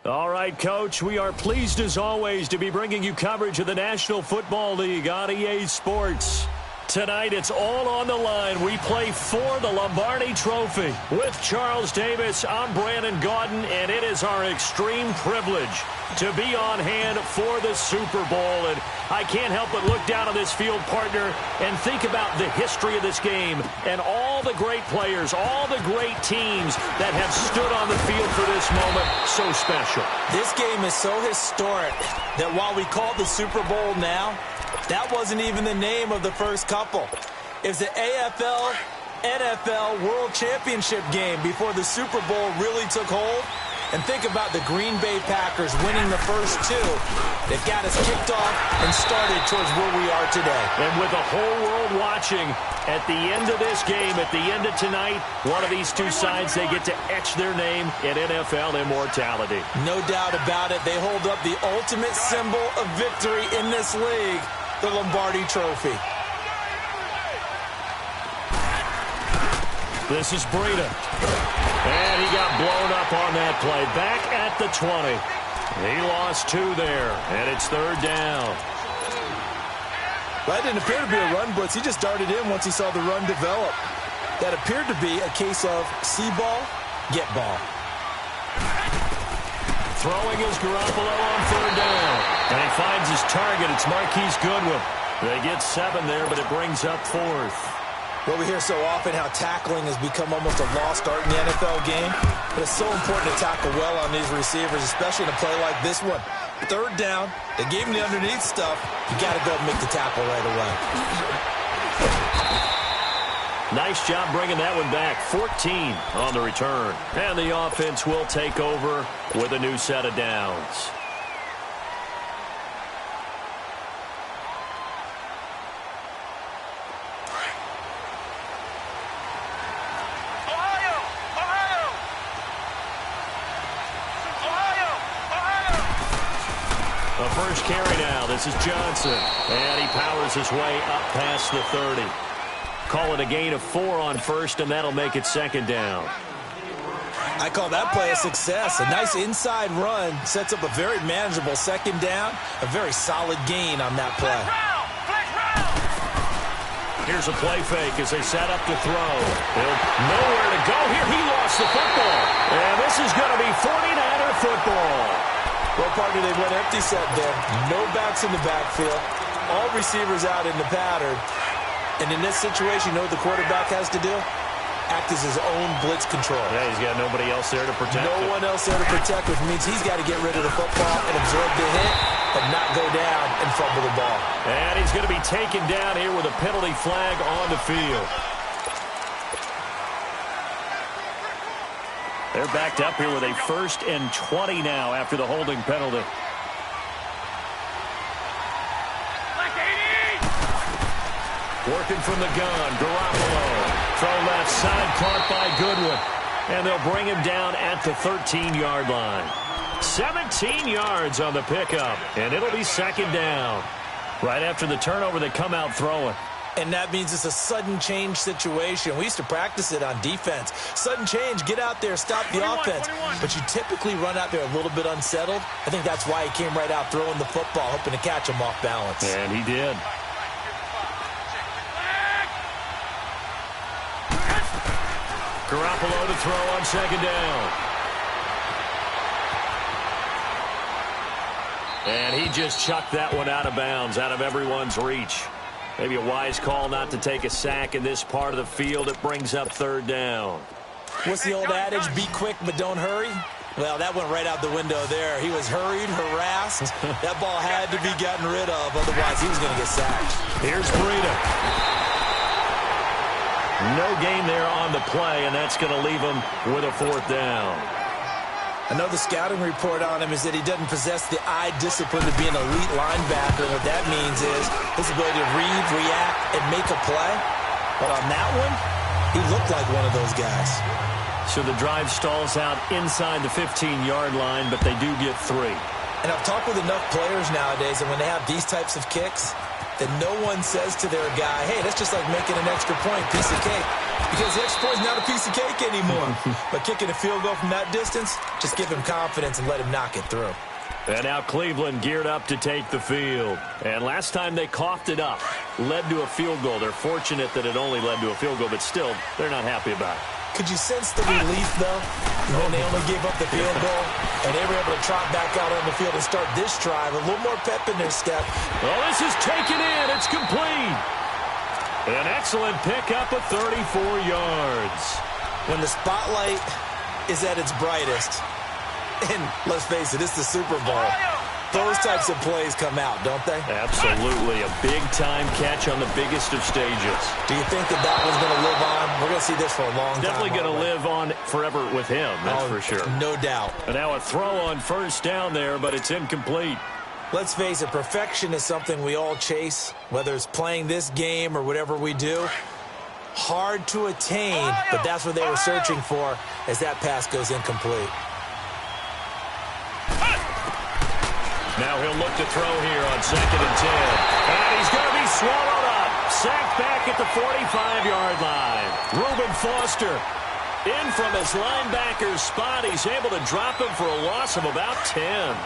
All right, Coach, we are pleased as always to be bringing you coverage of the National Football League on EA Sports. Tonight, it's all on the line. We play for the Lombardi Trophy. With Charles Davis, I'm Brandon Gaudin, and it is our extreme privilege to be on hand for the Super Bowl. And I can't help but look down on this field, partner, and think about the history of this game and all the great players, all the great teams that have stood on the field for this moment. So special. This game is so historic that while we call it the Super Bowl now, that wasn't even the name of the first couple. It's the AFL, NFL World Championship game before the Super Bowl really took hold. And think about the Green Bay Packers winning the first two. They've got us kicked off and started towards where we are today. And with the whole world watching, at the end of this game, at the end of tonight, one of these two sides, they get to etch their name in NFL immortality. No doubt about it. They hold up the ultimate symbol of victory in this league, the Lombardi Trophy. This is Breida. And he got blown up on that play. Back at the 20. He lost two there, and it's third down. That didn't appear to be a run blitz. He just darted in once he saw the run develop. That appeared to be a case of see ball, get ball. Throwing is Garoppolo on third down. And he finds his target. It's Marquise Goodwin. They get 7 there, but it brings up fourth. Well, we hear so often how tackling has become almost a lost art in the NFL game. But it's so important to tackle well on these receivers, especially in a play like this one. Third down, they gave him the underneath stuff. You got to go and make the tackle right away. Nice job bringing that one back. 14 on the return. And the offense will take over with a new set of downs. A first carry now. This is Johnson. And he powers his way up past the 30. Call it a gain of 4 on first, and that'll make it second down. I call that play a success. A nice inside run sets up a very manageable second down. A very solid gain on that play. Here's a play fake as they set up to throw. Nowhere to go here. He lost the football. And this is going to be 49er football. Well, partner, they went empty set there. No backs in the backfield. All receivers out in the pattern. And in this situation, you know what the quarterback has to do? Act as his own blitz control. Yeah, he's got nobody else there to protect him. No one else there to protect, which means he's got to get rid of the football and absorb the hit, but not go down and fumble the ball. And he's going to be taken down here with a penalty flag on the field. They're backed up here with a 1st and 20 now after the holding penalty. Working from the gun, Garoppolo. Throw left side, caught by Goodwin. And they'll bring him down at the 13-yard line. 17 yards on the pickup, and it'll be second down. Right after the turnover, they come out throwing. And that means it's a sudden change situation. We used to practice it on defense. Sudden change, get out there, stop the offense. But you typically run out there a little bit unsettled. I think that's why he came right out throwing the football, hoping to catch him off balance. And he did. Garoppolo to throw on second down. And he just chucked that one out of bounds, out of everyone's reach. Maybe a wise call not to take a sack in this part of the field. It brings up third down. What's the old adage? Be quick, but don't hurry. Well, that went right out the window there. He was hurried, harassed. That ball had to be gotten rid of. Otherwise, he was going to get sacked. Here's Breida. No gain there on the play, and that's going to leave him with a 4th down. Another scouting report on him is that he doesn't possess the eye discipline to be an elite linebacker. What that means is his ability to read, react, and make a play. But on that one, he looked like one of those guys. So the drive stalls out inside the 15-yard line, but they do get 3. And I've talked with enough players nowadays, and when they have these types of kicks, that no one says to their guy, hey, that's just like making an extra point, piece of cake. Because the extra point is not a piece of cake anymore. But kicking a field goal from that distance, just give him confidence and let him knock it through. And now Cleveland geared up to take the field. And last time they coughed it up, led to a field goal. They're fortunate that it only led to a field goal, but still, they're not happy about it. Could you sense the relief, though, when they only gave up the field goal and they were able to trot back out on the field and start this drive? A little more pep in their step. Well, this is taken in. It's complete. An excellent pickup of 34 yards. When the spotlight is at its brightest, and let's face it, it's the Super Bowl, those types of plays come out, don't they? Absolutely. A big-time catch on the biggest of stages. Do you think that one's going to live on? We're going to see this for a long time. Definitely going to live on forever with him, that's for sure. No doubt. And now a throw on first down there, but it's incomplete. Let's face it, perfection is something we all chase, whether it's playing this game or whatever we do. Hard to attain, but that's what they were searching for as that pass goes incomplete. Now he'll look to throw here on 2nd and 10. And he's going to be swallowed up. Sacked back at the 45-yard line. Reuben Foster in from his linebacker's spot. He's able to drop him for a loss of about 10.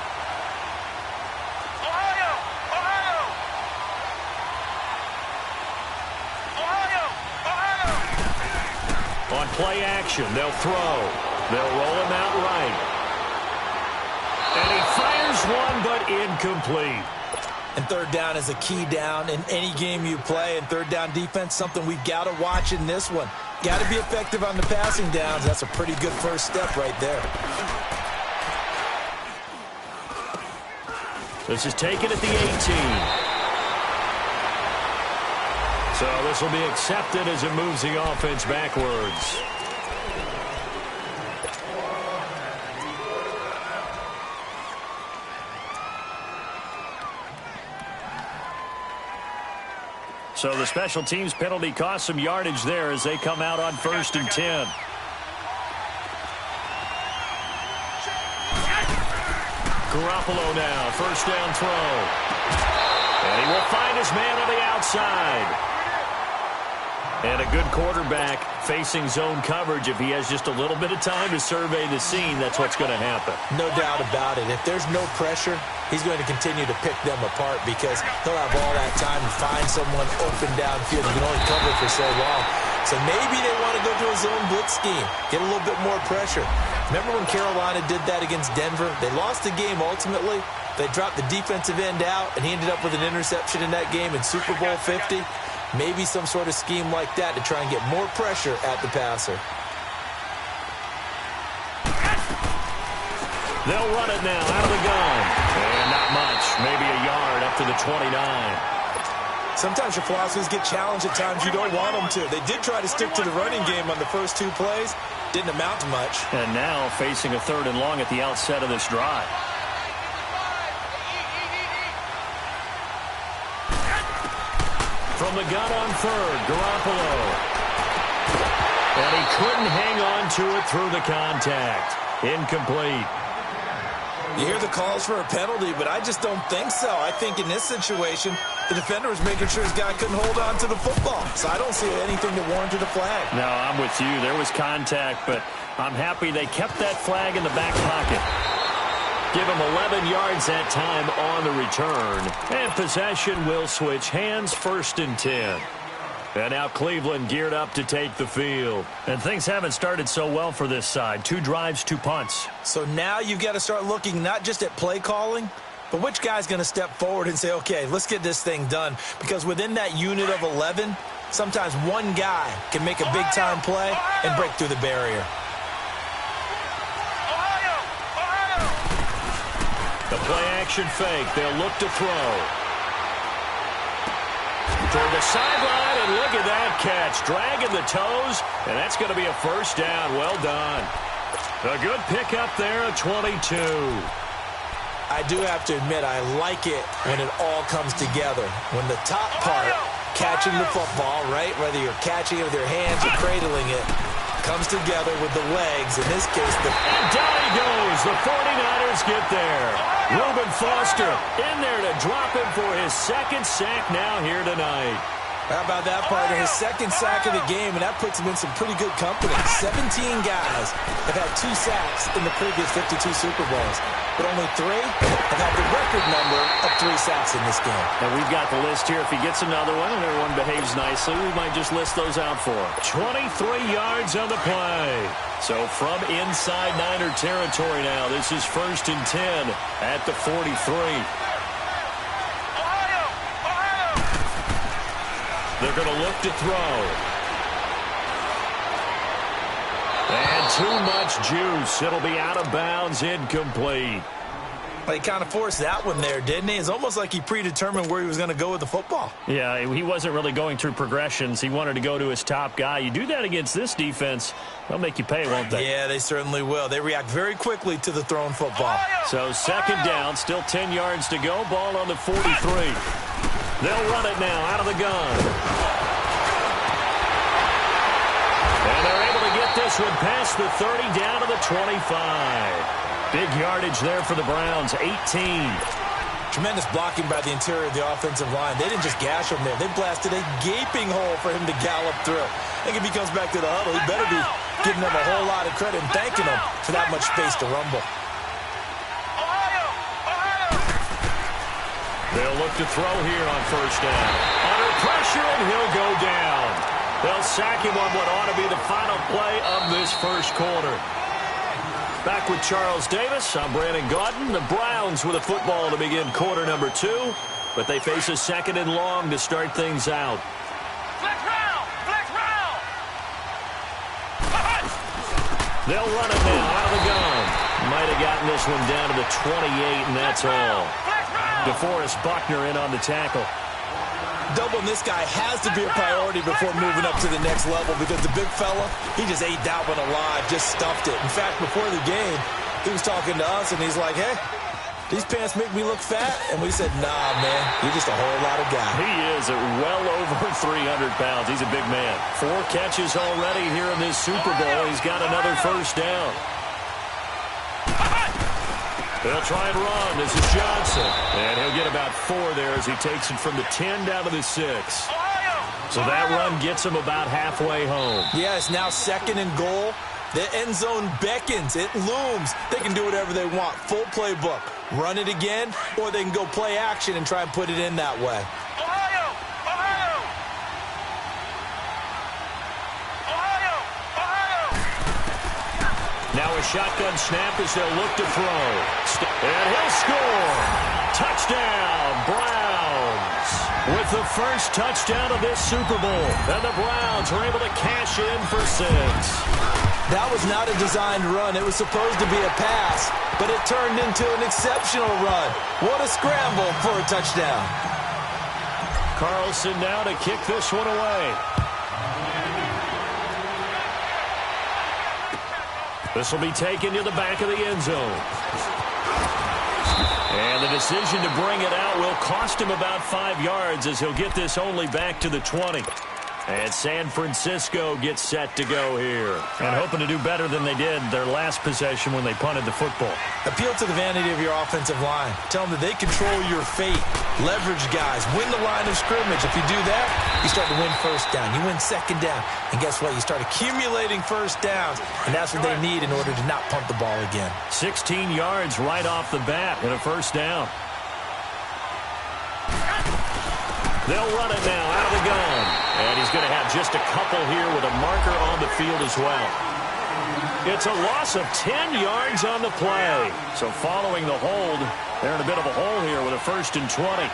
On play action, they'll throw. They'll roll him out right. And he fires one, but incomplete. And third down is a key down in any game you play. And third down defense, something we've got to watch in this one. Got to be effective on the passing downs. That's a pretty good first step right there. This is taken at the 18. So this will be accepted as it moves the offense backwards. So the special teams penalty cost some yardage there as they come out on 1st and 10. Garoppolo now, first down throw. And he will find his man on the outside. And a good quarterback facing zone coverage. If he has just a little bit of time to survey the scene, that's what's going to happen. No doubt about it. If there's no pressure, he's going to continue to pick them apart because he'll have all that time to find someone open downfield. He can only cover for so long. So maybe they want to go to a zone blitz scheme, get a little bit more pressure. Remember when Carolina did that against Denver? They lost the game ultimately. They dropped the defensive end out, and he ended up with an interception in that game in Super Bowl 50. Maybe some sort of scheme like that to try and get more pressure at the passer. They'll run it now out of the gun. And not much, maybe a yard up to the 29. Sometimes your philosophies get challenged at times you don't want them to. They did try to stick to the running game on the first 2 plays. Didn't amount to much. And now facing a 3rd and long at the outset of this drive. From the gun on 3rd, Garoppolo. And he couldn't hang on to it through the contact. Incomplete. You hear the calls for a penalty, but I just don't think so. I think in this situation, the defender was making sure his guy couldn't hold on to the football. So I don't see anything that warranted a flag. No, I'm with you. There was contact, but I'm happy they kept that flag in the back pocket. Give him 11 yards that time on the return. And possession will switch hands, 1st and 10. And now Cleveland geared up to take the field. And things haven't started so well for this side. 2 drives, 2 punts. So now you've got to start looking not just at play calling, but which guy's going to step forward and say, okay, let's get this thing done. Because within that unit of 11, sometimes one guy can make a big-time play and break through the barrier. The play-action fake. They'll look to throw. Toward the sideline, and look at that catch. Dragging the toes, and that's going to be a first down. Well done. A good pickup there at 22. I do have to admit, I like it when it all comes together. When the top part, catching the football, right? Whether you're catching it with your hands or cradling it, Comes together with the legs. In this case, And down he goes. The 49ers get there. Reuben Foster in there to drop him for his second sack now here tonight. How about that, partner? His second sack of the game, and that puts him in some pretty good company. 17 guys have had 2 sacks in the previous 52 Super Bowls, but only 3 have had the record number of 3 sacks in this game. And we've got the list here. If he gets another one and everyone behaves nicely, we might just list those out for him. 23 yards on the play. So from inside Niner territory now, this is 1st and 10 at the 43. They're going to look to throw. And too much juice. It'll be out of bounds, incomplete. Well, he kind of forced that one there, didn't he? It's almost like he predetermined where he was going to go with the football. Yeah, he wasn't really going through progressions. He wanted to go to his top guy. You do that against this defense, they'll make you pay, won't they? Yeah, they certainly will. They react very quickly to the thrown football. So 2nd down, still 10 yards to go. Ball on the 43. They'll run it now out of the gun. And they're able to get this one past the 30 down to the 25. Big yardage there for the Browns, 18. Tremendous blocking by the interior of the offensive line. They didn't just gash him there. They blasted a gaping hole for him to gallop through. I think if he comes back to the huddle, he better be giving them a whole lot of credit and thanking them for that much space to rumble. They'll look to throw here on 1st down. Under pressure, and he'll go down. They'll sack him on what ought to be the final play of this 1st quarter. Back with Charles Davis, I'm Brandon Gaudin. The Browns with a football to begin quarter number 2, but they face a 2nd and long to start things out. Flex round! Flex round! They'll run it now out of the gun. Might have gotten this one down to the 28, and that's all. DeForest Buckner in on the tackle. Doubling this guy has to be a priority before moving up to the next level because the big fella, he just ate that one alive, just stuffed it. In fact, before the game, he was talking to us, and he's like, hey, these pants make me look fat? And we said, nah, man, you're just a whole lot of guy. He is at well over 300 pounds. He's a big man. 4 catches already here in this Super Bowl. He's got another 1st down. They'll try and run. This is Johnson. And he'll get about 4 there as he takes it from the 10 down to the 6. So that run gets him about halfway home. Yeah, it's now 2nd and goal. The end zone beckons. It looms. They can do whatever they want. Full playbook. Run it again, or they can go play action and try and put it in that way. Now a shotgun snap as they'll look to throw. And he'll score. Touchdown, Browns. With the 1st touchdown of this Super Bowl. And the Browns are able to cash in for 6. That was not a designed run. It was supposed to be a pass, but it turned into an exceptional run. What a scramble for a touchdown. Carlson now to kick this one away. This will be taken to the back of the end zone. And the decision to bring it out will cost him about 5 yards as he'll get this only back to the 20. And San Francisco gets set to go here. And hoping to do better than they did their last possession when they punted the football. Appeal to the vanity of your offensive line. Tell them that they control your fate. Leverage guys. Win the line of scrimmage. If you do that, you start to win 1st down. You win 2nd down. And guess what? You start accumulating 1st downs. And that's what they need in order to not punt the ball again. 16 yards right off the bat and a 1st down. They'll run it now out of the gun. And he's going to have just a couple here with a marker on the field as well. It's a loss of 10 yards on the play. So following the hold, they're in a bit of a hole here with a 1st and 20.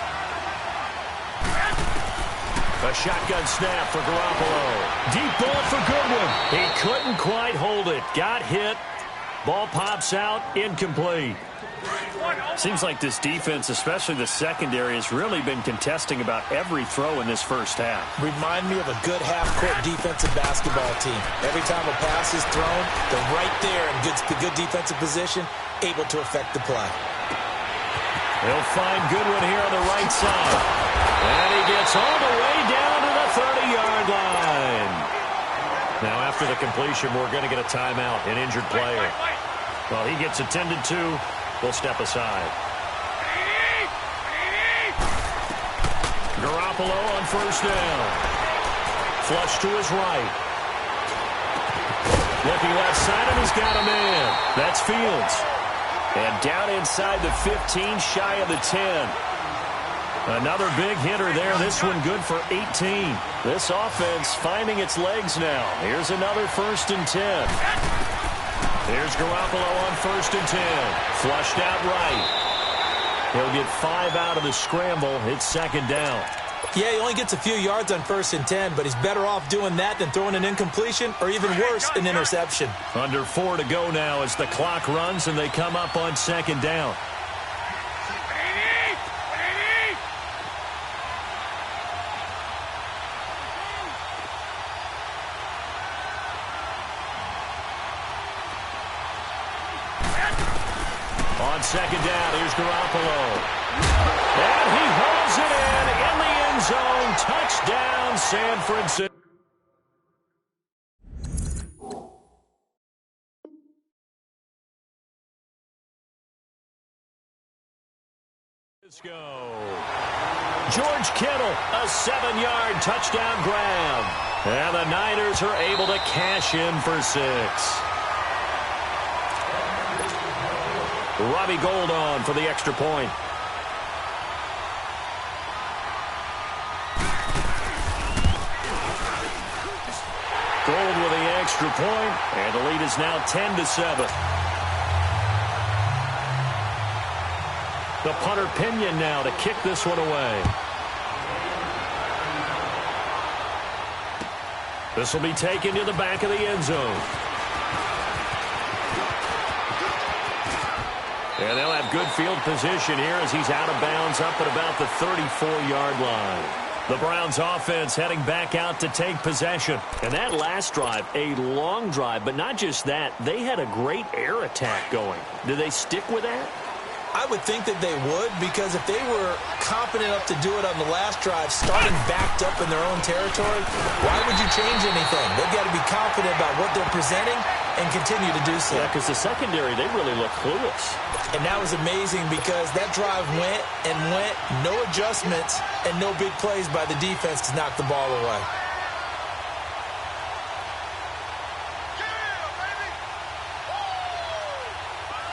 A shotgun snap for Garoppolo. Deep ball for Goodwin. He couldn't quite hold it. Got hit. Ball pops out. Incomplete. Seems like this defense, especially the secondary, has really been contesting about every throw in this 1st half. Remind me of a good half-court defensive basketball team. Every time a pass is thrown, they're right there in good defensive position, able to affect the play. They'll find Goodwin here on the right side. And he gets all the way down to the 30-yard line. Now, after the completion, we're going to get a timeout, an injured player. Well, he gets attended to. We'll step aside. Garoppolo on first down. Flush to his right. Looking left side, and he's got a man. That's Fields. And down inside the 15, shy of the 10. Another big hitter there. This one good for 18. This offense finding its legs now. Here's another 1st and 10. Here's Garoppolo on 1st and 10. Flushed out right. He'll get 5 out of the scramble. It's 2nd down. Yeah, he only gets a few yards on 1st and 10, but he's better off doing that than throwing an incompletion or even worse, an interception. Under 4 to go now as the clock runs and they come up on 2nd down. On 2nd down, here's Garoppolo. And he hauls it in the end zone. Touchdown, San Francisco. George Kittle, a 7-yard touchdown grab. And the Niners are able to cash in for 6. Robbie Gould on for the extra point. Gould with the extra point, and the lead is now 10-7. The punter Pinion now to kick this one away. This will be taken to the back of the end zone. And they'll have good field position here as he's out of bounds up at about the 34-yard line. The Browns offense heading back out to take possession. And that last drive, a long drive, but not just that. They had a great air attack going. Do they stick with that? I would think that they would, because if they were confident enough to do it on the last drive, starting backed up in their own territory, why would you change anything? They've got to be confident about what they're presenting and continue to do so. Yeah, because the secondary, they really look clueless. And that was amazing because that drive went and went, no adjustments, and no big plays by the defense to knock the ball away.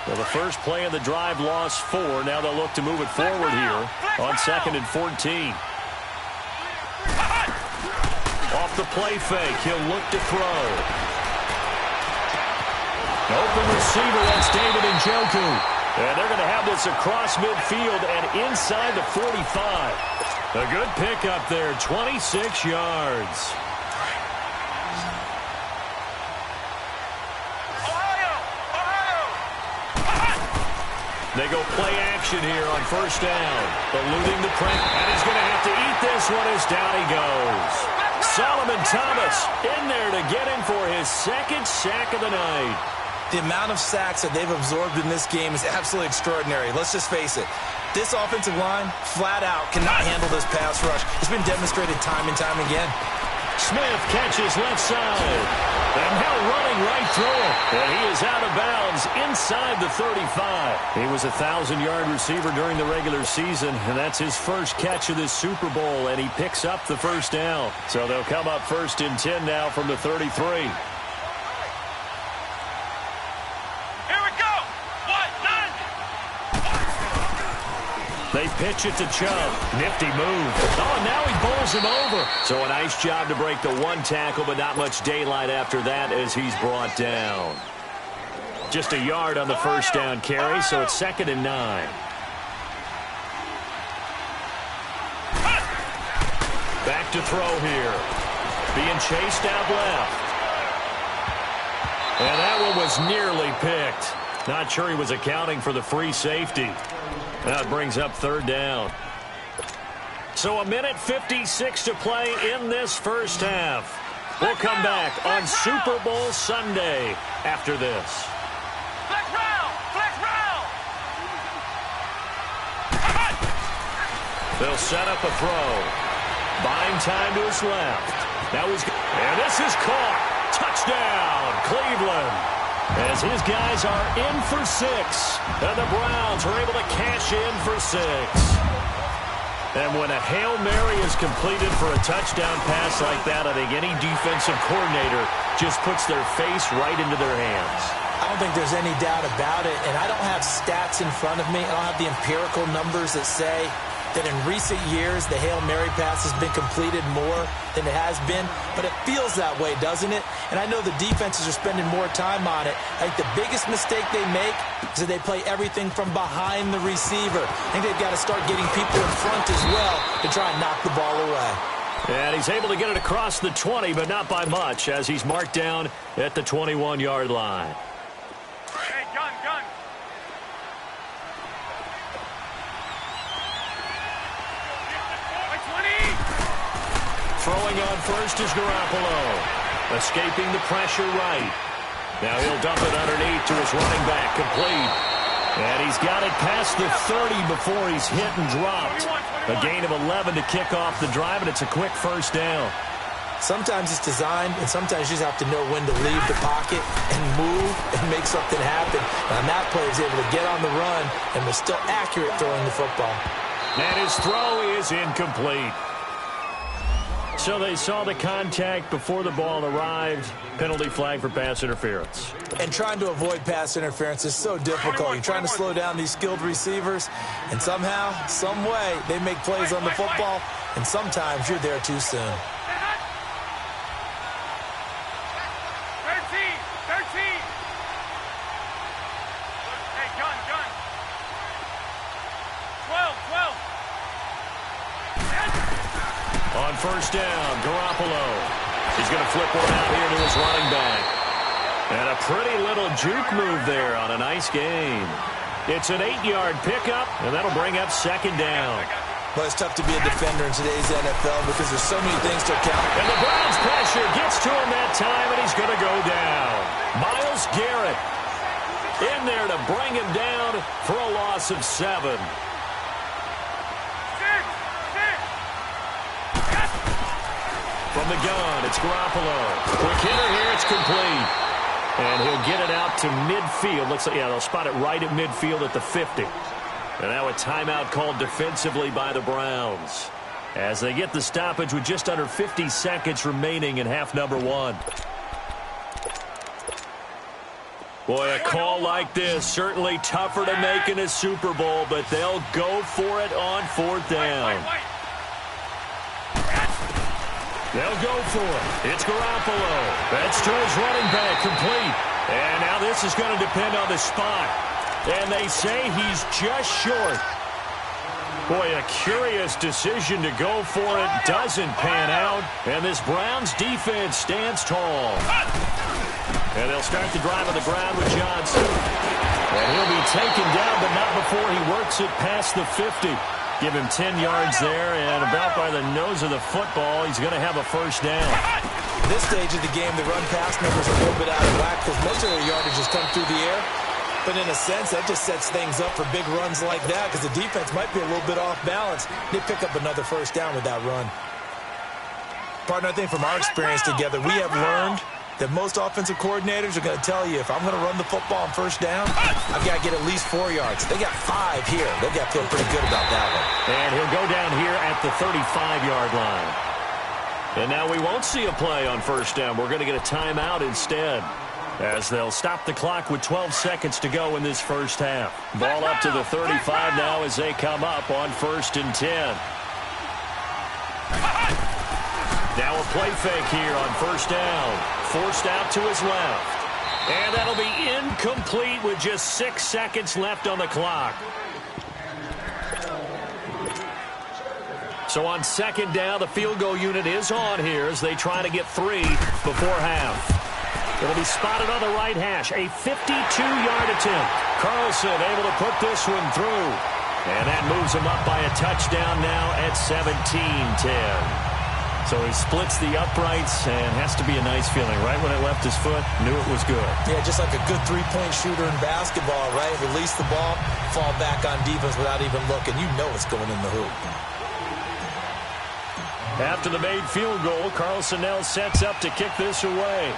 Well, the first play of the drive lost 4. Now they'll look to move it forward here on 2nd and 14. Off the play fake, he'll look to throw. Open receiver, that's David Njoku. And they're going to have this across midfield and inside the 45. A good pickup there, 26 yards. They go play action here on first down. Eluding the pressure. And he's going to have to eat this one as down he goes. Solomon Thomas in there to get him for his 2nd sack of the night. The amount of sacks that they've absorbed in this game is absolutely extraordinary. Let's just face it. This offensive line, flat out, cannot handle this pass rush. It's been demonstrated time and time again. Smith catches left side. And now running right through it. And he is out of bounds inside the 35. He was a 1,000-yard receiver during the regular season, and that's his first catch of this Super Bowl, and he picks up the first down. So they'll come up 1st and 10 now from the 33. They pitch it to Chubb. Nifty move. Oh, now he bowls him over. So a nice job to break the 1 tackle, but not much daylight after that as he's brought down. Just a yard on the first down carry, so it's 2nd and 9. Back to throw here. Being chased out left. And that one was nearly picked. Not sure he was accounting for the free safety. That brings up 3rd down. So 1:56 to play in this first half. We'll come back on Super Bowl Sunday after this. Flex round! Flex round! They'll set up a throw. Buying time to his left. Now he's... And this is caught. Touchdown, Cleveland. As his guys are in for 6. And the Browns are able to cash in for 6. And when a Hail Mary is completed for a touchdown pass like that, I think any defensive coordinator just puts their face right into their hands. I don't think there's any doubt about it, and I don't have stats in front of me. I don't have the empirical numbers that say that in recent years the Hail Mary pass has been completed more than it has been, but it feels that way, doesn't it? And I know the defenses are spending more time on it. I think the biggest mistake they make is that they play everything from behind the receiver. I think they've got to start getting people in front as well to try and knock the ball away. And he's able to get it across the 20, but not by much, as he's marked down at the 21-yard line. Hey, gun, gun. Throwing on first is Garoppolo. Escaping the pressure right. Now he'll dump it underneath to his running back. Complete. And he's got it past the 30 before he's hit and dropped. A gain of 11 to kick off the drive, and it's a quick first down. Sometimes it's designed, and sometimes you just have to know when to leave the pocket and move and make something happen. And on that play, he was able to get on the run and was still accurate throwing the football. And his throw is incomplete. So they saw the contact before the ball arrived. Penalty flag for pass interference. And trying to avoid pass interference is so difficult. You're trying to slow down these skilled receivers, and somehow, some way, they make plays on the football, and sometimes you're there too soon. 13. Hey, gun, gun. 12. On first down, Garoppolo. He's going to flip one out here to his running back. And a pretty little juke move there on a nice game. It's an 8-yard pickup, and that'll bring up second down. Well, it's tough to be a defender in today's NFL because there's so many things to account for. And the Browns pressure gets to him that time, and he's going to go down. Myles Garrett in there to bring him down for a loss of 7. From the gun, it's Garoppolo. Quick hitter here, it's complete. And he'll get it out to midfield. Looks like, yeah, they'll spot it right at midfield at the 50. And now a timeout called defensively by the Browns, as they get the stoppage with just under 50 seconds remaining in half number 1. Boy, a call like this, certainly tougher to make in a Super Bowl, but they'll go for it on 4th down. They'll go for it. It's Garoppolo. That's to his running back, complete. And now this is going to depend on the spot. And they say he's just short. Boy, a curious decision to go for it. Doesn't pan out. And this Browns defense stands tall. And they'll start the drive on the ground with Johnson. And he'll be taken down, but not before he works it past the 50. Give him 10 yards there, and about by the nose of the football, he's going to have a first down. This stage of the game, the run-pass numbers are a little bit out of whack because most of their yardage has come through the air. But in a sense, that just sets things up for big runs like that because the defense might be a little bit off balance. They pick up another first down with that run. Partner, I think from our experience together, we have learned that most offensive coordinators are going to tell you, if I'm going to run the football on first down, I've got to get at least 4 yards. They got 5 here. They've got to feel pretty good about that one. And he'll go down here at the 35-yard line. And now we won't see a play on first down. We're going to get a timeout instead, as they'll stop the clock with 12 seconds to go in this first half. Ball up to the 35 now as they come up on 1st and 10. Now a play fake here on first down. Forced out to his left. And that'll be incomplete with just 6 seconds left on the clock. So on second down, the field goal unit is on here as they try to get 3 before half. It'll be spotted on the right hash. A 52-yard attempt. Carlson able to put this one through. And that moves him up by a touchdown now at 17-10. So he splits the uprights, and has to be a nice feeling. Right when it left his foot, knew it was good. Yeah, just like a good three-point shooter in basketball, right? Release the ball, fall back on defense without even looking. You know it's going in the hoop. After the made field goal, Carlson now sets up to kick this away.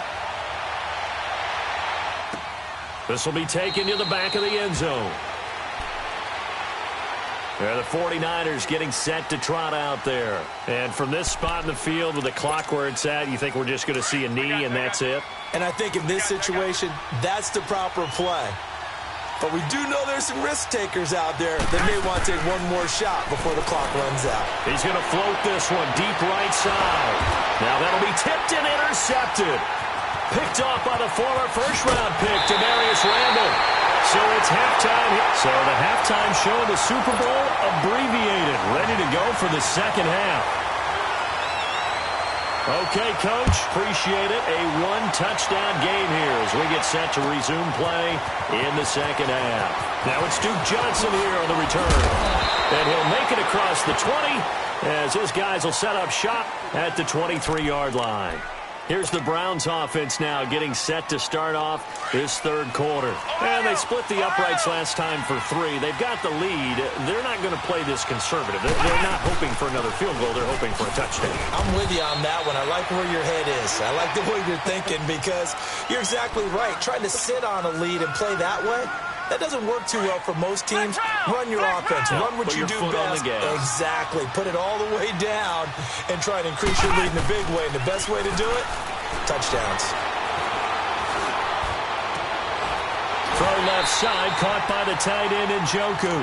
This will be taken to the back of the end zone. There, the 49ers getting set to trot out there. And from this spot in the field with the clock where it's at, you think we're just going to see a knee and that's it? And I think in this situation, that's the proper play. But we do know there's some risk takers out there that may want to take one more shot before the clock runs out. He's going to float this one deep right side. Now that'll be tipped and intercepted. Picked off by the former first-round pick, Demarius Randall. So it's halftime. So the halftime show of the Super Bowl abbreviated. Ready to go for the second half. Okay, Coach, appreciate it. A one-touchdown game here as we get set to resume play in the second half. Now it's Duke Johnson here on the return. And he'll make it across the 20 as his guys will set up shop at the 23-yard line. Here's the Browns offense now getting set to start off this third quarter. And they split the uprights last time for 3. They've got the lead. They're not going to play this conservative. They're not hoping for another field goal. They're hoping for a touchdown. I'm with you on that one. I like where your head is. I like the way you're thinking because you're exactly right. Trying to sit on a lead and play that way, that doesn't work too well for most teams. Run your offense. Run what you do best. Exactly. Put it all the way down and try to increase your lead in a big way. And the best way to do it, touchdowns. Throw left side, caught by the tight end Njoku.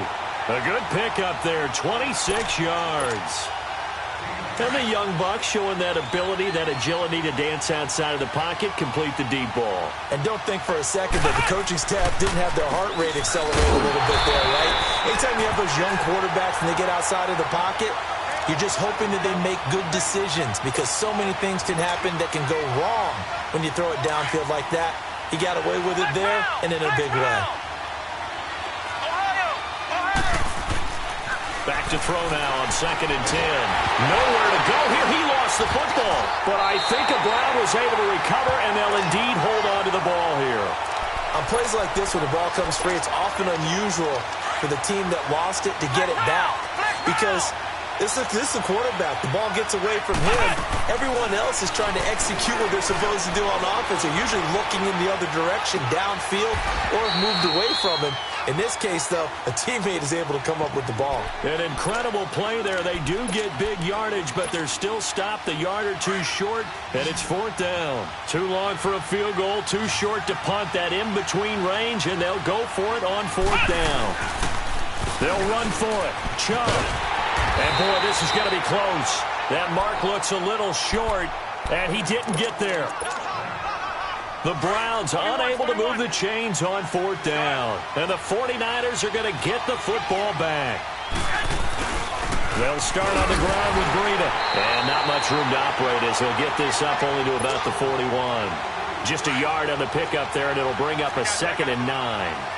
A good pickup there, 26 yards. And the young buck showing that ability, that agility to dance outside of the pocket, complete the deep ball. And don't think for a second that the coaching staff didn't have their heart rate accelerate a little bit there, right? Anytime you have those young quarterbacks and they get outside of the pocket, you're just hoping that they make good decisions because so many things can happen that can go wrong when you throw it downfield like that. He got away with it there and in a big way. Back to throw now on 2nd and 10. Nowhere to go here. He lost the football. But I think Brown was able to recover, and they'll indeed hold on to the ball here. On plays like this, when the ball comes free, it's often unusual for the team that lost it to get it back. Because this is the quarterback. The ball gets away from him. Everyone else is trying to execute what they're supposed to do on offense. They're usually looking in the other direction, downfield, or have moved away from him. In this case, though, a teammate is able to come up with the ball. An incredible play there. They do get big yardage, but they're still stopped a yard or two short, and it's 4th down. Too long for a field goal, too short to punt that in-between range, and they'll go for it on 4th down. They'll run for it. Chubb. And, boy, this is going to be close. That mark looks a little short, and he didn't get there. The Browns unable to move the chains on 4th down. And the 49ers are going to get the football back. They'll start on the ground with Breida. And not much room to operate as he'll get this up only to about the 41. Just a yard on the pickup there, and it'll bring up a 2nd and 9.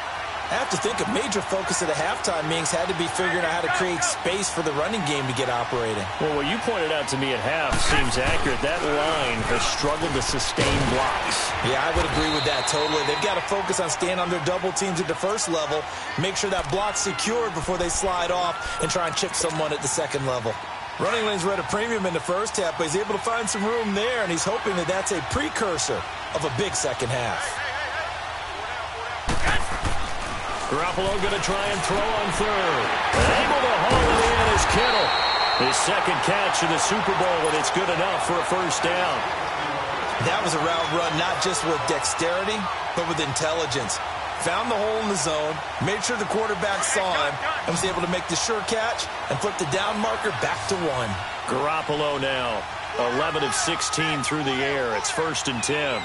I have to think a major focus of the halftime meetings had to be figuring out how to create space for the running game to get operating. Well, what you pointed out to me at half seems accurate. That line has struggled to sustain blocks. Yeah, I would agree with that totally. They've got to focus on staying on their double teams at the first level, make sure that block's secured before they slide off and try and chip someone at the second level. Running lanes were at a premium in the first half, but he's able to find some room there, and he's hoping that that's a precursor of a big second half. Garoppolo going to try and throw on 3rd. Able to haul it in is Kittle. His second catch in the Super Bowl, and it's good enough for a 1st down. That was a route run not just with dexterity, but with intelligence. Found the hole in the zone, made sure the quarterback saw him, and was able to make the sure catch and flip the down marker back to 1. Garoppolo now, 11 of 16 through the air. It's 1st and 10.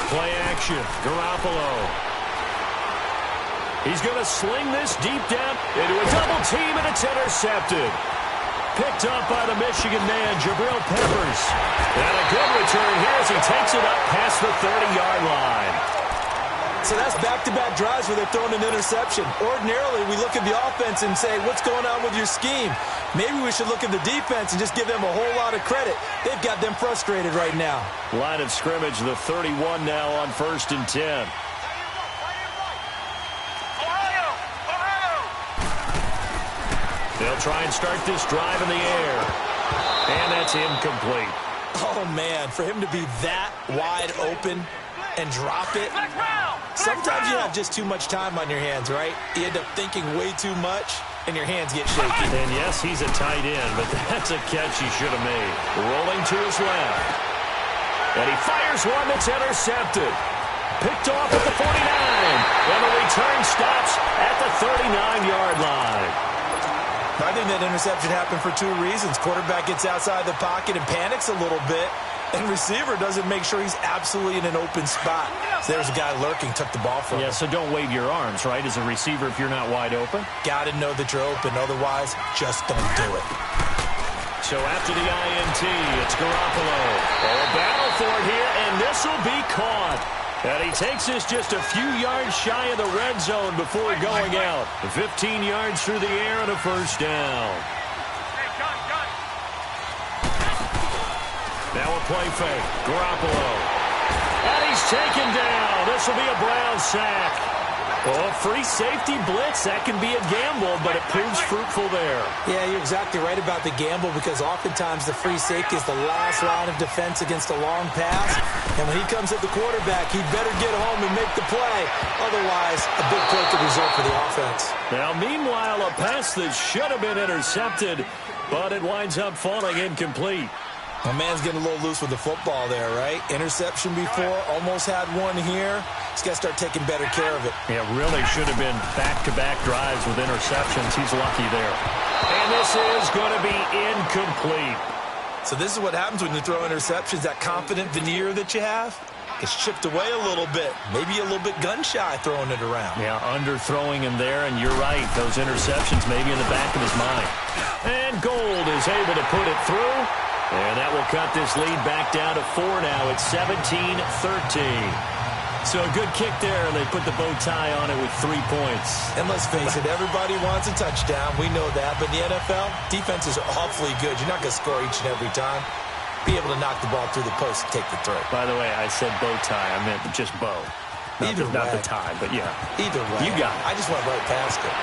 Play action, Garoppolo. He's going to sling this deep down into a double team, and it's intercepted. Picked up by the Michigan man, Jabril Peppers. And a good return here as he takes it up past the 30-yard line. So that's back-to-back drives where they're throwing an interception. Ordinarily, we look at the offense and say, what's going on with your scheme? Maybe we should look at the defense and just give them a whole lot of credit. They've got them frustrated right now. Line of scrimmage, the 31 now on 1st and 10. They'll try and start this drive in the air. And that's incomplete. Oh, man, for him to be that wide open, and drop it. Sometimes you have just too much time on your hands, right? You end up thinking way too much, and your hands get shaky. And yes, he's a tight end, but that's a catch he should have made. Rolling to his left. And he fires one that's intercepted. Picked off at the 49. And the return stops at the 39-yard line. I think that interception happened for two reasons. Quarterback gets outside the pocket and panics a little bit, and receiver doesn't make sure he's absolutely in an open spot. So there's a guy lurking, took the ball from him. Yeah, so don't wave your arms, right, as a receiver if you're not wide open. Got to know that you're open. Otherwise, just don't do it. So after the INT, it's Garoppolo. A battle for it here, and this will be caught. And he takes this just a few yards shy of the red zone before going out. 15 yards through the air and a first down. Now a play fake. Garoppolo. And he's taken down. This will be a Brown sack. Well, a free safety blitz, that can be a gamble, but it proves fruitful there. Yeah, you're exactly right about the gamble because oftentimes the free safety is the last line of defense against a long pass. And when he comes at the quarterback, he better get home and make the play. Otherwise, a big play could result for the offense. Now, meanwhile, a pass that should have been intercepted, but it winds up falling incomplete. My man's getting a little loose with the football there, right? Interception before, almost had one here. He's got to start taking better care of it. Yeah, really should have been back-to-back drives with interceptions. He's lucky there. And this is going to be incomplete. So this is what happens when you throw interceptions. That confident veneer that you have, it's chipped away a little bit. Maybe a little bit gun-shy throwing it around. Yeah, underthrowing him there, and you're right. Those interceptions maybe in the back of his mind. And Gold is able to put it through. And that will cut this lead back down to 4 now. It's 17-13. So a good kick there, and they put the bow tie on it with 3 points. And let's face it, everybody wants a touchdown. We know that. But in the NFL, defenses are awfully good. You're not going to score each and every time. Be able to knock the ball through the post and take the throw. By the way, I said bow tie. I meant just bow. Not the tie, but yeah. Either way. You got it. I just went right past it.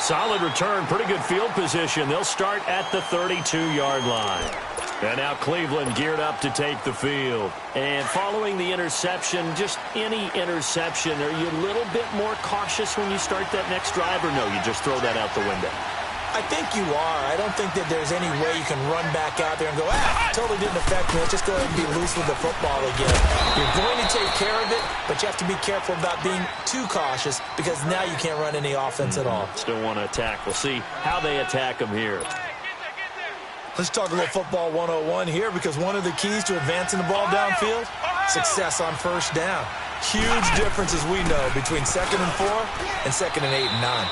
Solid return, pretty good field position. They'll start at the 32-yard line. And now Cleveland geared up to take the field. And following the interception, just any interception, are you a little bit more cautious when you start that next drive, or no, you just throw that out the window? I think you are. I don't think that there's any way you can run back out there and go, totally didn't affect me. Let's just go ahead and be loose with the football again. You're going to take care of it, but you have to be careful about being too cautious because now you can't run any offense at all. Still want to attack. We'll see how they attack them here. Let's talk a little football 101 here because one of the keys to advancing the ball downfield, success on first down. Huge difference, as we know, between 2nd and 4 and 2nd and 8 and 9.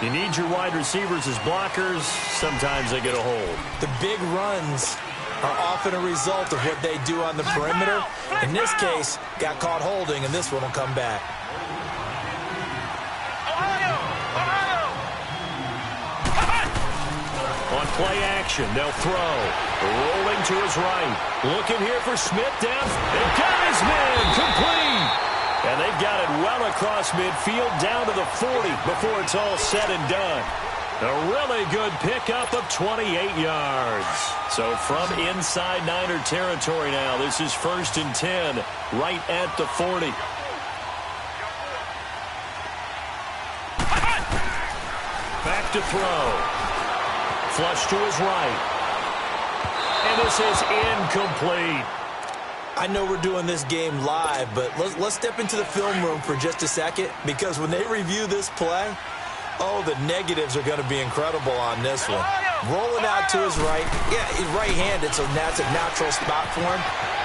You need your wide receivers as blockers. Sometimes they get a hold. The big runs are often a result of what they do on the perimeter. In this case, got caught holding, and this one will come back. On play action, they'll throw. Rolling to his right. Looking here for Smith down. They've got his man complete. And they've got it well across midfield down to the 40 before it's all said and done. A really good pickup of 28 yards. So from inside Niner territory now, this is 1st and 10 right at the 40. Back to throw. Flush to his right. And this is incomplete. I know we're doing this game live, but let's step into the film room for just a second because when they review this play, the negatives are going to be incredible on this one. Rolling out to his right. Yeah, he's right-handed, so that's a natural spot for him.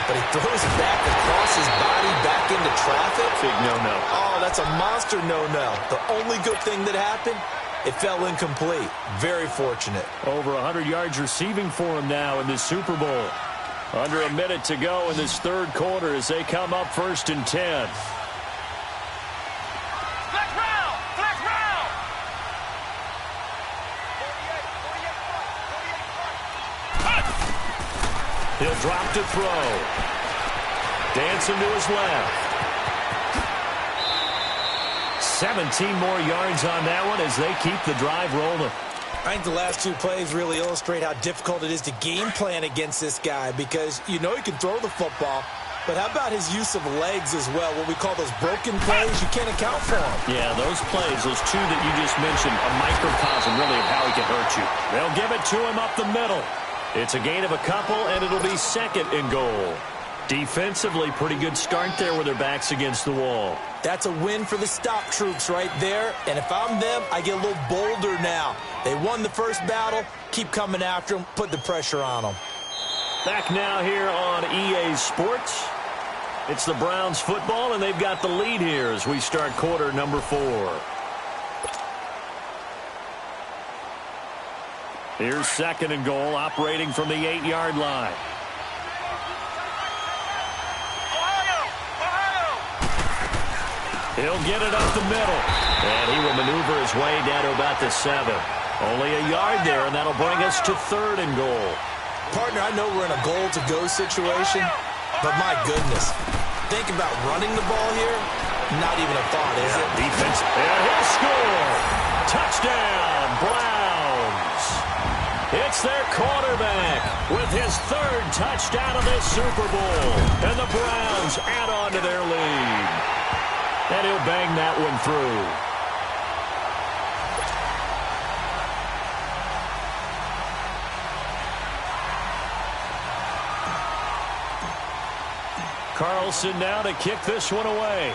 But he throws it back across his body, back into traffic. Big no-no. Oh, that's a monster no-no. The only good thing that happened, it fell incomplete. Very fortunate. Over 100 yards receiving for him now in this Super Bowl. Under a minute to go in this third quarter as they come up 1st and 10. Flex round! Flex round! He'll drop to throw. Dancing to his left. 17 more yards on that one as they keep the drive rolling. I think the last two plays really illustrate how difficult it is to game plan against this guy because you know he can throw the football, but how about his use of legs as well? What we call those broken plays, you can't account for them. Yeah, those plays, those two that you just mentioned, a microcosm really of how he can hurt you. They'll give it to him up the middle. It's a gain of a couple, and it'll be second and goal. Defensively, pretty good start there with their backs against the wall. That's a win for the stop troops right there. And if I'm them, I get a little bolder now. They won the first battle. Keep coming after them. Put the pressure on them. Back now here on EA Sports. It's the Browns football, and they've got the lead here as we start quarter number 4. Here's second and goal, operating from the 8-yard line. He'll get it up the middle, and he will maneuver his way down to about the 7. Only a yard there, and that'll bring us to third and goal. Partner, I know we're in a goal-to-go situation, but my goodness, think about running the ball here. Not even a thought, is it? Defense, and he'll score. Touchdown, Browns. It's their quarterback with his third touchdown of this Super Bowl, and the Browns add on to their lead. And he'll bang that one through. Carlson now to kick this one away.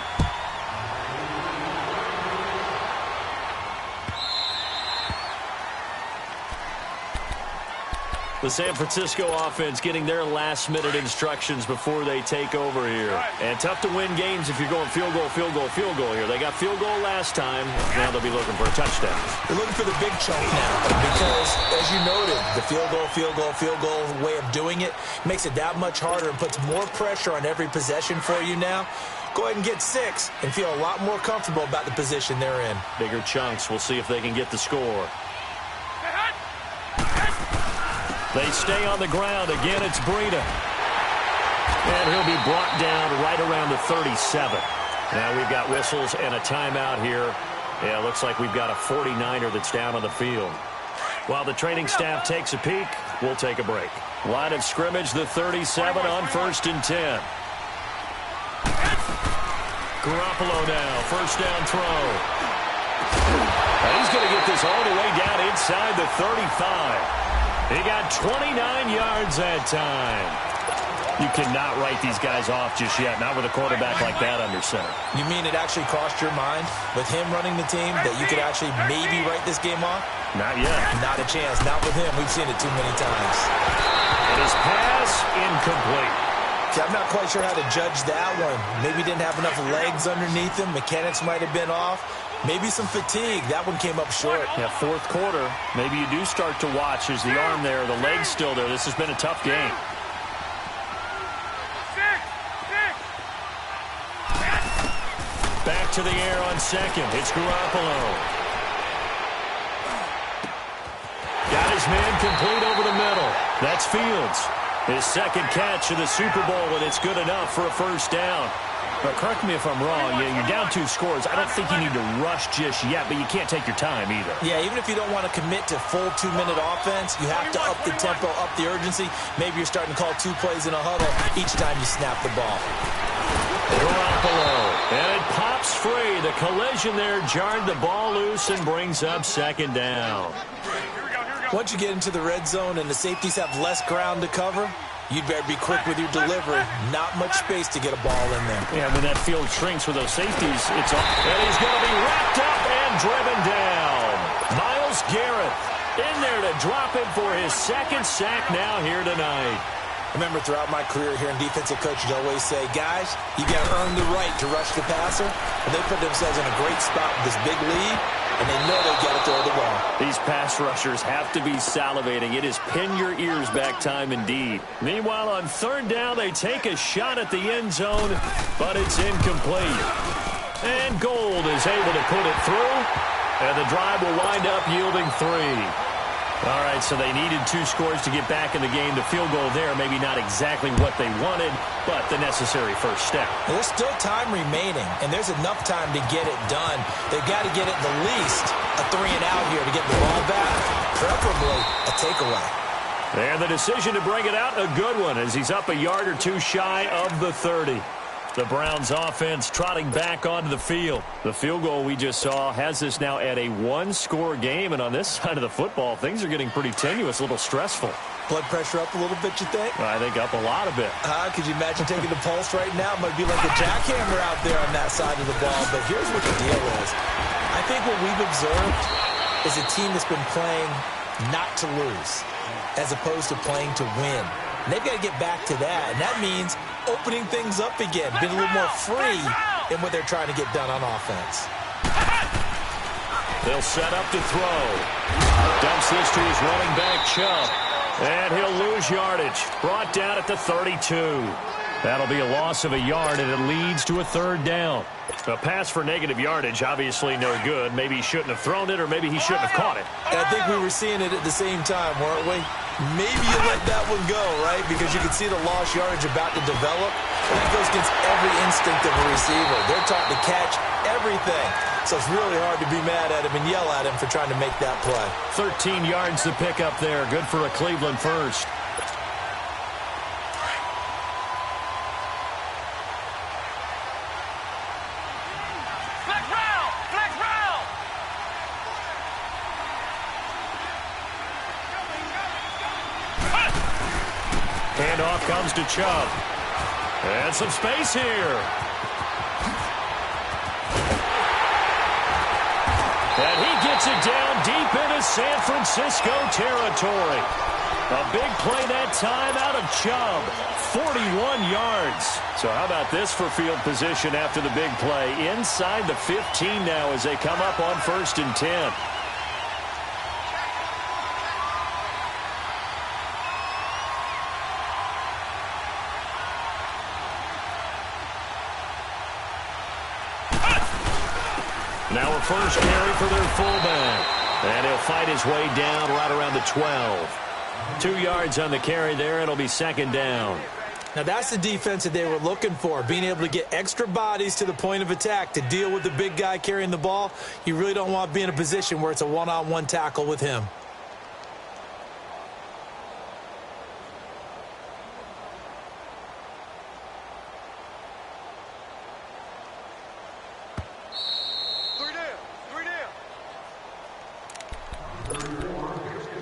The San Francisco offense getting their last-minute instructions before they take over here. And tough to win games if you're going field goal, field goal, field goal here. They got field goal last time. Now they'll be looking for a touchdown. They're looking for the big chunk now because, as you noted, the field goal way of doing it makes it that much harder and puts more pressure on every possession for you now. Go ahead and get 6 and feel a lot more comfortable about the position they're in. Bigger chunks. We'll see if they can get the score. They stay on the ground. Again, it's Breida. And he'll be brought down right around the 37. Now we've got whistles and a timeout here. Yeah, it looks like we've got a 49er that's down on the field. While the training staff takes a peek, we'll take a break. Line of scrimmage, the 37 on 1st and 10. Garoppolo now, first down throw. And he's going to get this all the way down inside the 35. He got 29 yards that time. You cannot write these guys off just yet, not with a quarterback like that under center. You mean it actually crossed your mind with him running the team that you could actually maybe write this game off? Not yet. Not a chance. Not with him. We've seen it too many times. And his pass incomplete. See, I'm not quite sure how to judge that one. Maybe didn't have enough legs underneath him. Mechanics might have been off. Maybe some fatigue. That one came up short. Yeah, fourth quarter. Maybe you do start to watch. There's the arm there, the leg's still there. This has been a tough game. Back to the air on second. It's Garoppolo. Got his man complete over the middle. That's Fields. His second catch of the Super Bowl, and it's good enough for a first down. But correct me if I'm wrong, you're down 2 scores. I don't think you need to rush just yet, but you can't take your time either. Yeah, even if you don't want to commit to full 2-minute offense, you have to up the tempo, up the urgency. Maybe you're starting to call 2 plays in a huddle each time you snap the ball. Garoppolo, and it pops free. The collision there jarred the ball loose and brings up second down. Once you get into the red zone and the safeties have less ground to cover, you'd better be quick with your delivery. Not much space to get a ball in there. Yeah, when that field shrinks with those safeties, it's all. And he's going to be wrapped up and driven down. Myles Garrett in there to drop him for his second sack now here tonight. Remember, throughout my career here in defensive coaches, always say, guys, you got to earn the right to rush the passer. And they put themselves in a great spot with this big lead, and they know they got to throw the ball. These pass rushers have to be salivating. It is pin your ears back time indeed. Meanwhile, on third down, they take a shot at the end zone, but it's incomplete. And Gold is able to put it through, and the drive will wind up yielding 3. All right, so they needed 2 scores to get back in the game. The field goal there, maybe not exactly what they wanted, but the necessary first step. There's still time remaining, and there's enough time to get it done. They've got to get it the least a 3-and-out here to get the ball back. takeaway. And the decision to bring it out, a good one, as he's up a yard or two shy of the 30. The Browns offense trotting back onto the field. The field goal we just saw has us now at a one-score game, and on this side of the football, things are getting pretty tenuous, a little stressful. Blood pressure up a little bit, you think? I think up a lot of bit. Could you imagine taking the pulse right now? It might be like a jackhammer out there on that side of the ball, but here's what the deal is. I think what we've observed is a team that's been playing not to lose as opposed to playing to win. And they've got to get back to that, and that means opening things up again, being a little more free in what they're trying to get done on offense. They'll set up to throw. Dumps this to his running back, Chubb. And he'll lose yardage. Brought down at the 32. That'll be a loss of a yard, and it leads to a third down. A pass for negative yardage, obviously no good. Maybe he shouldn't have thrown it, or maybe he shouldn't have caught it. And I think we were seeing it at the same time, weren't we? Maybe you let that one go, right? Because you can see the lost yardage about to develop. And that goes against every instinct of a receiver. They're taught to catch everything. So it's really hard to be mad at him and yell at him for trying to make that play. 13 yards to pick up there. Good for a Cleveland first. Handoff comes to Chubb. And some space here. And he gets it down deep into San Francisco territory. A big play that time out of Chubb. 41 yards. So how about this for field position after the big play? Inside the 15 now as they come up on 1st and 10. Now a first carry for their fullback. And he'll fight his way down right around the 12. 2 yards on the carry there. It'll be second down. Now that's the defense that they were looking for, being able to get extra bodies to the point of attack to deal with the big guy carrying the ball. You really don't want to be in a position where it's a one-on-one tackle with him.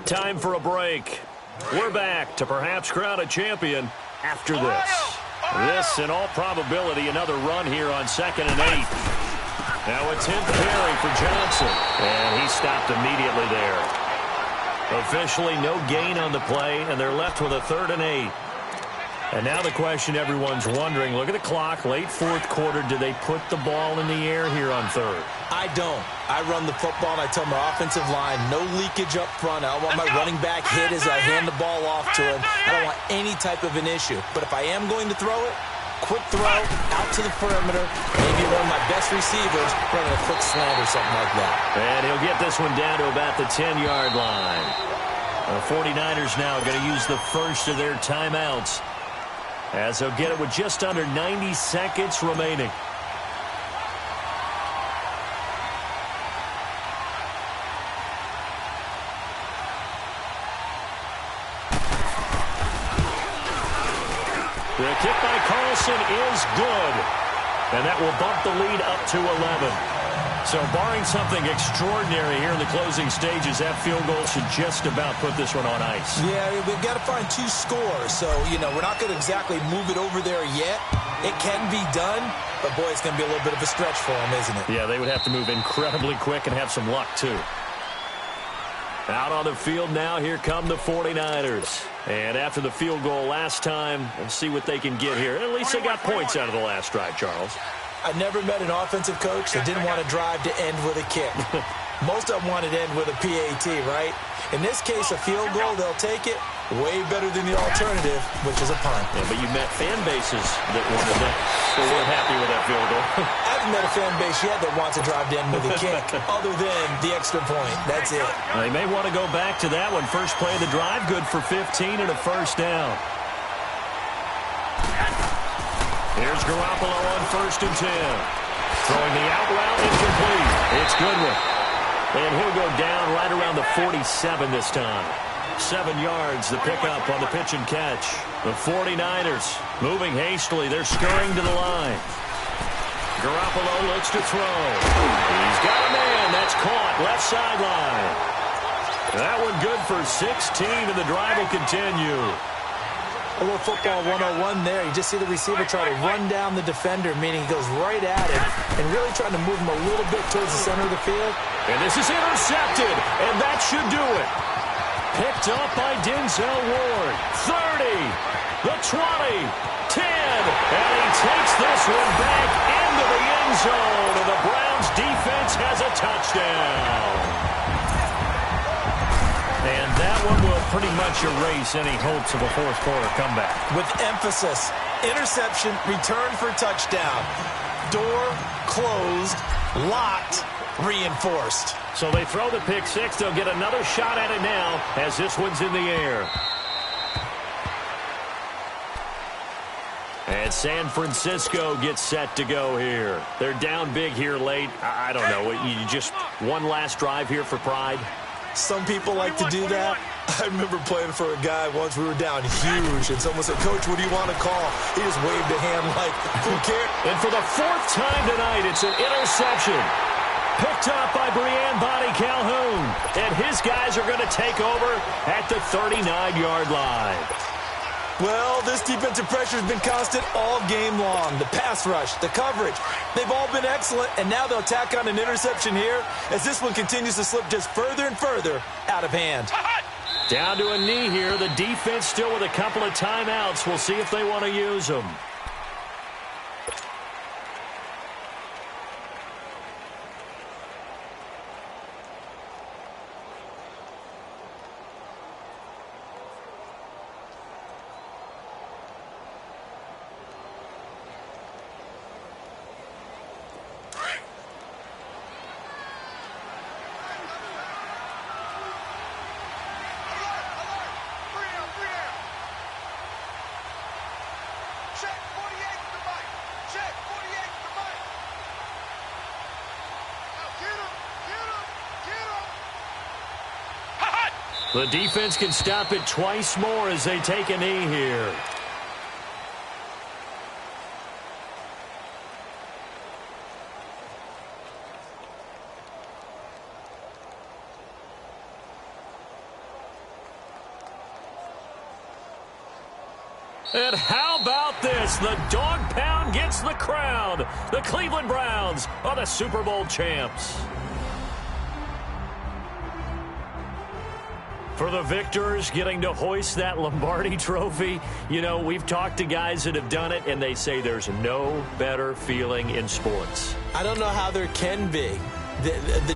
Time for a break. We're back to perhaps crown a champion after this. This, in all probability, another run here on 2nd and 8. Now a 10th carry for Johnson. And he stopped immediately there. Officially no gain on the play, and they're left with a 3rd and 8. And now the question everyone's wondering, look at the clock, late 4th quarter, do they put the ball in the air here on 3rd? I don't. I run the football, and I tell my offensive line, no leakage up front. I don't want my running back hit as I hand the ball off to him. I don't want any type of an issue. But if I am going to throw it, quick throw, out to the perimeter, maybe one of my best receivers running a quick slant or something like that. And he'll get this one down to about the 10-yard line. The 49ers now going to use the first of their timeouts, as they'll get it with just under 90 seconds remaining. The kick by Carlson is good, and that will bump the lead up to 11. So barring something extraordinary here in the closing stages, that field goal should just about put this one on ice. Yeah, we've got to find 2 scores. So, you know, we're not going to exactly move it over there yet. It can be done, but, boy, it's going to be a little bit of a stretch for them, isn't it? Yeah, they would have to move incredibly quick and have some luck, too. Out on the field now, here come the 49ers. And after the field goal last time, let's see what they can get here. At least they got points out of the last drive, Charles. I never met an offensive coach that didn't want to drive to end with a kick. Most of them wanted to end with a PAT, right? In this case, a field goal, they'll take it. Way better than the alternative, which is a punt. Yeah, but you met fan bases that wanted that. So we're happy with that field goal. I haven't met a fan base yet that wants to drive to end with a kick, other than the extra point. That's it. They may want to go back to that one. First play of the drive, good for 15 and a first down. Here's Garoppolo on 1st and 10. Throwing the out route, incomplete. It's Goodwin. And he'll go down right around the 47 this time. 7 yards, the pickup on the pitch and catch. The 49ers moving hastily. They're scurrying to the line. Garoppolo looks to throw. He's got a man. That's caught. Left sideline. That one good for 16, and the drive will continue. A little football 101 there. You just see the receiver try to run down the defender, meaning he goes right at him and really trying to move him a little bit towards the center of the field. And this is intercepted, and that should do it. Picked up by Denzel Ward. 30, the 20, 10, and he takes this one back into the end zone, and the Browns defense has a touchdown. And that one will pretty much erase any hopes of a fourth quarter comeback. With emphasis, interception, return for touchdown. Door closed, locked, reinforced. So they throw the pick six. They'll get another shot at it now as this one's in the air. And San Francisco gets set to go here. They're down big here late. I don't know. You just one last drive here for pride? Some people like to do that. I remember playing for a guy once. We were down huge, and someone said, "Coach, what do you want to call?" He just waved a hand like, who cares? And for the 4th time tonight, it's an interception. Picked up by Brian Body Calhoun. And his guys are going to take over at the 39-yard line. Well, this defensive pressure has been constant all game long. The pass rush, the coverage, they've all been excellent, and now they'll tack on an interception here as this one continues to slip just further and further out of hand. Down to a knee here. The defense still with a couple of timeouts. We'll see if they want to use them. The defense can stop it twice more as they take a knee here. And how about this? The dog pound gets the crown. The Cleveland Browns are the Super Bowl champs. For the victors, getting to hoist that Lombardi trophy, you know, we've talked to guys that have done it, and they say there's no better feeling in sports. I don't know how there can be. The